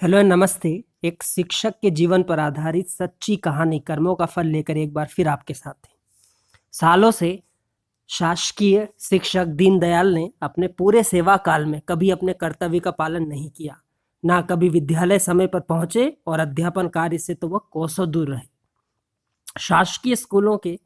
Hello नमस्ते। एक शिक्षक के जीवन पर आधारित सच्ची कहानी कर्मों का फल लेकर एक बार फिर आपके साथ है। सालों से शासकीय शिक्षक दीनदयाल ने अपने पूरे सेवा काल में कभी अपने कर्तव्य का पालन नहीं किया। ना कभी विद्यालय समय पर पहुंचे और अध्यापन कार्य से तो वह कोसों दूर रहे। शासकीय स्कूलों के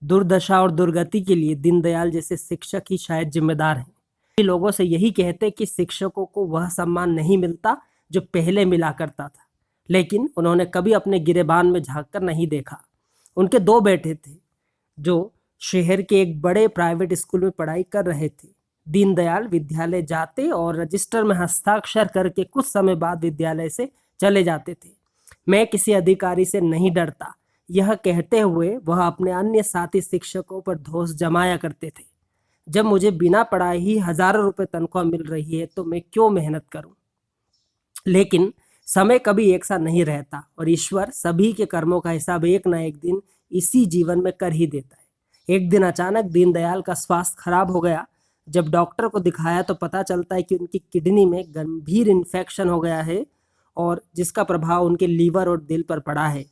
दुर्दशा और दुर्गति के लिए दीनदयाल जैसे शिक्षक ही शायद जिम्मेदार हैं। कई लोगों से यही कहते कि शिक्षकों को वह सम्मान नहीं मिलता जो पहले मिला करता था, लेकिन उन्होंने कभी अपने गिरेबान में झांककर नहीं देखा। उनके दो बेटे थे जो शहर के एक बड़े प्राइवेट स्कूल में पढ़ाई कर रहे थे। दीनदयाल विद्यालय जाते और रजिस्टर में हस्ताक्षर करके कुछ समय बाद विद्यालय से चले जाते थे। मैं किसी अधिकारी से नहीं डरता, यह कहते हुए वह अपने अन्य साथी शिक्षकों पर दोष जमाया करते थे। जब मुझे बिना पढ़ाई ही हजारों रुपए तनख्वाह मिल रही है तो मैं क्यों मेहनत करूं। लेकिन समय कभी एक सा नहीं रहता और ईश्वर सभी के कर्मों का हिसाब एक ना एक दिन इसी जीवन में कर ही देता है। एक दिन अचानक दीनदयाल का स्वास्थ्य खराब हो गया। जब डॉक्टर को दिखाया तो पता चलता है कि उनकी किडनी में गंभीर इन्फेक्शन हो गया है और जिसका प्रभाव उनके लीवर और दिल पर पड़ा है।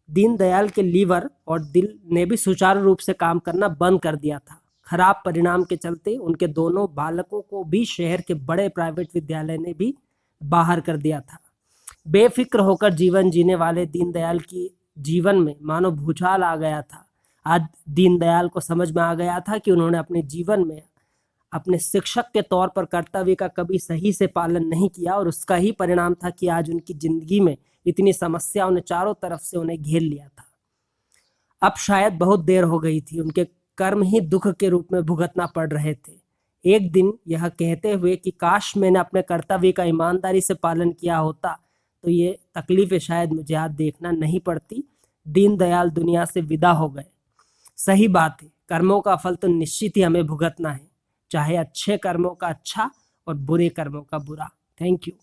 दीनदयाल के लीवर और दिल ने भी सुचारू रूप से काम करना बंद कर दिया था। खराब परिणाम के चलते उनके दोनों बालकों को भी शहर के बड़े प्राइवेट विद्यालय ने भी बाहर कर दिया था। बेफिक्र होकर जीवन जीने वाले दीनदयाल की जीवन में मानो भूचाल आ गया था। आज दीनदयाल को समझ में आ गया था कि उन्होंने अपने जीवन में अपने शिक्षक के तौर पर कर्तव्य का कभी सही से पालन नहीं किया और उसका ही परिणाम था कि आज उनकी जिंदगी में इतनी समस्याओं ने चारों तरफ से उन्हें घेर लिया था। अब शायद बहुत देर हो गई थी, उनके कर्म ही दुख के रूप में भुगतना पड़ रहे थे। एक दिन यह कहते हुए कि काश मैंने अपने कर्तव्य का ईमानदारी से पालन किया होता तो ये तकलीफें शायद मुझे आज देखना नहीं पड़ती। दीनदयाल दुनिया से विदा हो गए। सही बात है, कर्मों का फल तो निश्चित ही हमें भुगतना है, चाहे अच्छे कर्मों का अच्छा और बुरे कर्मों का बुरा। Thank you.